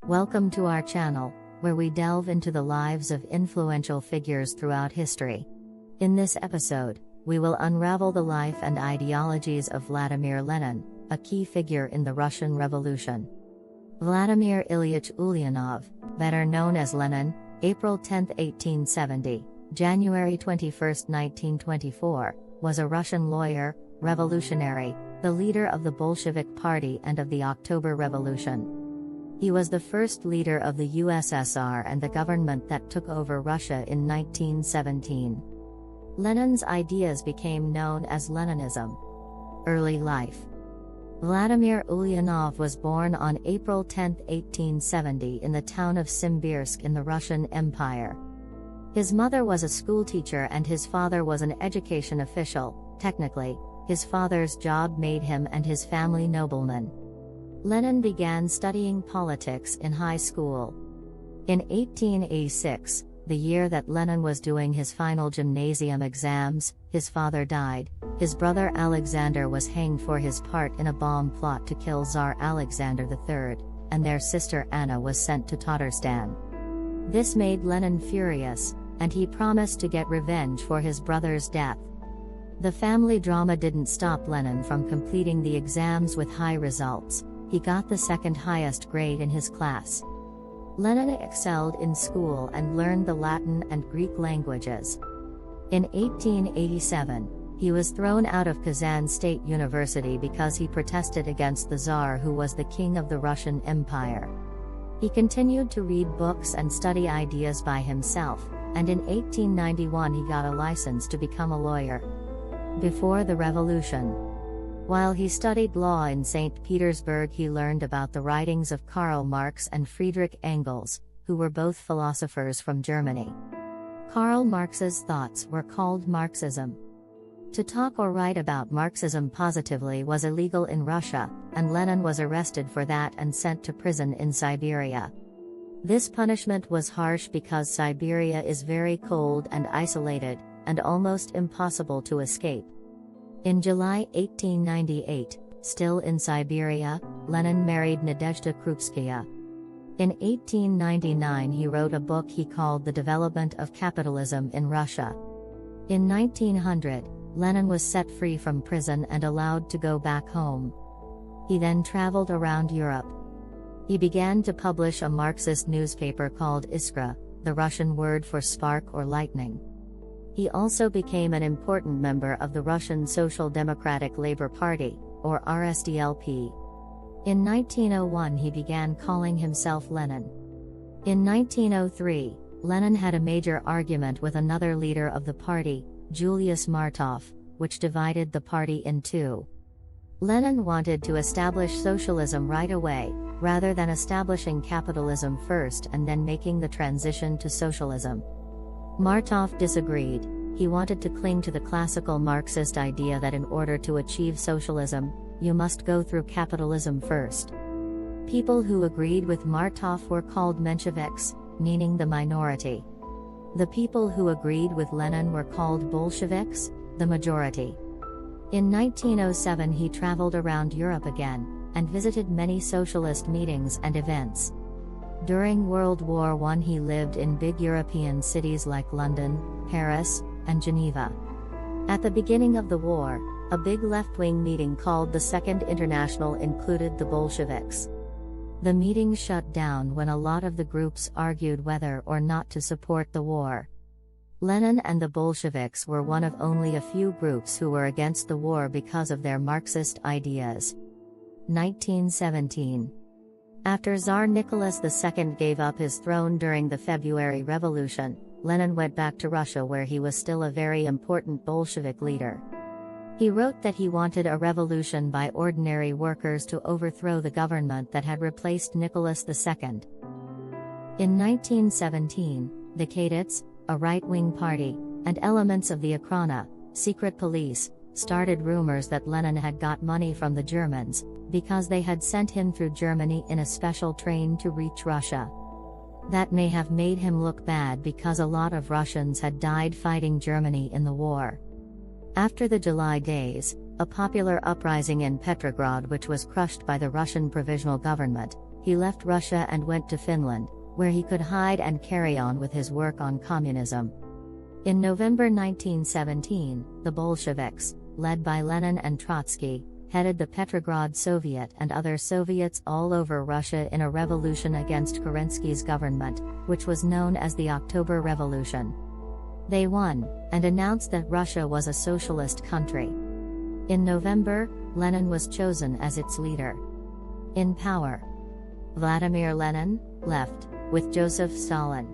Welcome to our channel, where we delve into the lives of influential figures throughout history. In this episode, we will unravel the life and ideologies of Vladimir Lenin, a key figure in the Russian Revolution. Vladimir Ilyich Ulyanov, better known as Lenin, April 10, 1870, January 21, 1924, was a Russian lawyer, revolutionary, the leader of the Bolshevik Party and of the October Revolution. He was the first leader of the USSR and the government that took over Russia in 1917. Lenin's ideas became known as Leninism. Early life. Vladimir Ulyanov was born on April 10, 1870 in the town of Simbirsk in the Russian Empire. His mother was a schoolteacher and his father was an education official. Technically, his father's job made him and his family noblemen. Lenin began studying politics in high school. In 1886, the year that Lenin was doing his final gymnasium exams, his father died. His brother Alexander was hanged for his part in a bomb plot to kill Tsar Alexander III, and their sister Anna was sent to Tatarstan. This made Lenin furious, and he promised to get revenge for his brother's death. The family drama didn't stop Lenin from completing the exams with high results. He got the second highest grade in his class. Lenin excelled in school and learned the Latin and Greek languages. In 1887, he was thrown out of Kazan State University because he protested against the Tsar, who was the king of the Russian Empire. He continued to read books and study ideas by himself, and in 1891 he got a license to become a lawyer. Before the revolution, while he studied law in St. Petersburg, he learned about the writings of Karl Marx and Friedrich Engels, who were both philosophers from Germany. Karl Marx's thoughts were called Marxism. To talk or write about Marxism positively was illegal in Russia, and Lenin was arrested for that and sent to prison in Siberia. This punishment was harsh because Siberia is very cold and isolated, and almost impossible to escape. In July 1898, still in Siberia, Lenin married Nadezhda Krupskaya. In 1899 he wrote a book he called The Development of Capitalism in Russia. In 1900, Lenin was set free from prison and allowed to go back home. He then traveled around Europe. He began to publish a Marxist newspaper called Iskra, the Russian word for spark or lightning. He also became an important member of the Russian Social Democratic Labour Party, or RSDLP. In 1901 he began calling himself Lenin. In 1903, Lenin had a major argument with another leader of the party, Julius Martov, which divided the party in two. Lenin wanted to establish socialism right away, rather than establishing capitalism first and then making the transition to socialism. Martov disagreed. He wanted to cling to the classical Marxist idea that in order to achieve socialism, you must go through capitalism first. People who agreed with Martov were called Mensheviks, meaning the minority. The people who agreed with Lenin were called Bolsheviks, the majority. In 1907 he traveled around Europe again, and visited many socialist meetings and events. During World War I he lived in big European cities like London, Paris, and Geneva. At the beginning of the war, a big left-wing meeting called the Second International included the Bolsheviks. The meeting shut down when a lot of the groups argued whether or not to support the war. Lenin and the Bolsheviks were one of only a few groups who were against the war because of their Marxist ideas. 1917. After Tsar Nicholas II gave up his throne during the February Revolution, Lenin went back to Russia, where he was still a very important Bolshevik leader. He wrote that he wanted a revolution by ordinary workers to overthrow the government that had replaced Nicholas II. In 1917, the Cadets, a right-wing party, and elements of the Okhrana, secret police, started rumors that Lenin had got money from the Germans, because they had sent him through Germany in a special train to reach Russia. That may have made him look bad because a lot of Russians had died fighting Germany in the war. After the July days, a popular uprising in Petrograd which was crushed by the Russian provisional government, he left Russia and went to Finland, where he could hide and carry on with his work on communism. In November 1917, the Bolsheviks, led by Lenin and Trotsky, headed the Petrograd Soviet and other Soviets all over Russia in a revolution against Kerensky's government, which was known as the October Revolution. They won, and announced that Russia was a socialist country. In November, Lenin was chosen as its leader. In power, Vladimir Lenin left, with Joseph Stalin.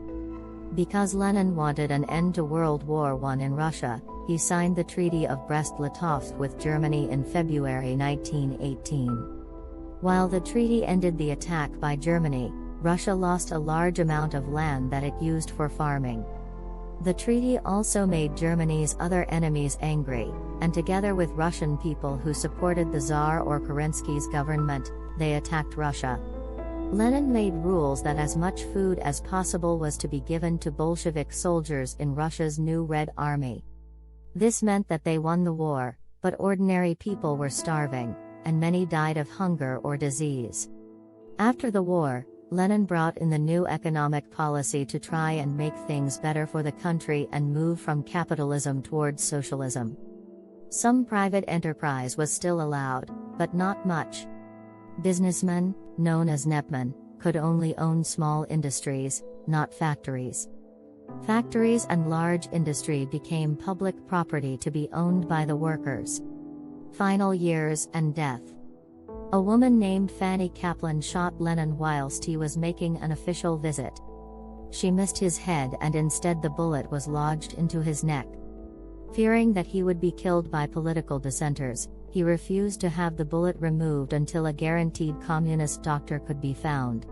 Because Lenin wanted an end to World War I in Russia, he signed the Treaty of Brest-Litovsk with Germany in February 1918. While the treaty ended the attack by Germany, Russia lost a large amount of land that it used for farming. The treaty also made Germany's other enemies angry, and together with Russian people who supported the Tsar or Kerensky's government, they attacked Russia. Lenin made rules that as much food as possible was to be given to Bolshevik soldiers in Russia's new Red Army. This meant that they won the war, but ordinary people were starving, and many died of hunger or disease. After the war, Lenin brought in the new economic policy to try and make things better for the country and move from capitalism towards socialism. Some private enterprise was still allowed, but not much. Businessmen, known as nepmen, could only own small industries, not factories. Factories and large industry became public property to be owned by the workers. Final years and death. A woman named Fanny Kaplan shot Lenin whilst he was making an official visit. She missed his head and instead the bullet was lodged into his neck. Fearing that he would be killed by political dissenters, he refused to have the bullet removed until a guaranteed communist doctor could be found.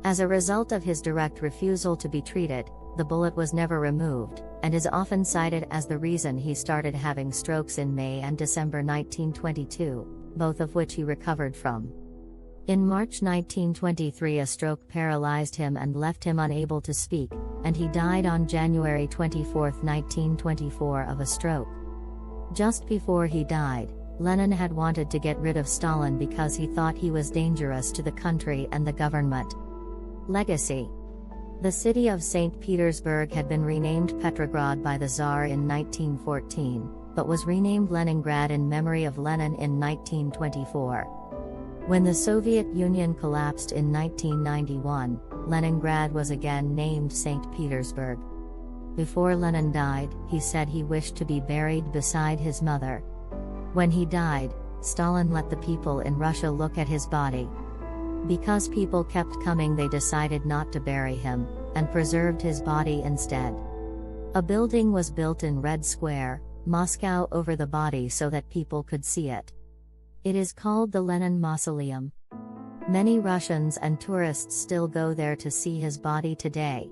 As a result of his direct refusal to be treated, the bullet was never removed, and is often cited as the reason he started having strokes in May and December 1922, both of which he recovered from. In March 1923 a stroke paralyzed him and left him unable to speak, and he died on January 24, 1924 of a stroke. Just before he died, Lenin had wanted to get rid of Stalin because he thought he was dangerous to the country and the government. Legacy. The city of St. Petersburg had been renamed Petrograd by the Tsar in 1914, but was renamed Leningrad in memory of Lenin in 1924. When the Soviet Union collapsed in 1991, Leningrad was again named St. Petersburg. Before Lenin died, he said he wished to be buried beside his mother. When he died, Stalin let the people in Russia look at his body. Because people kept coming, they decided not to bury him, and preserved his body instead. A building was built in Red Square, Moscow over the body so that people could see it. It is called the Lenin Mausoleum. Many Russians and tourists still go there to see his body today.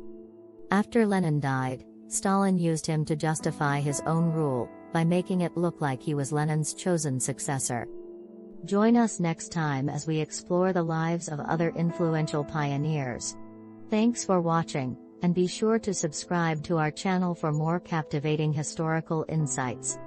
After Lenin died, Stalin used him to justify his own rule, by making it look like he was Lenin's chosen successor. Join us next time as we explore the lives of other influential pioneers. Thanks for watching, and be sure to subscribe to our channel for more captivating historical insights.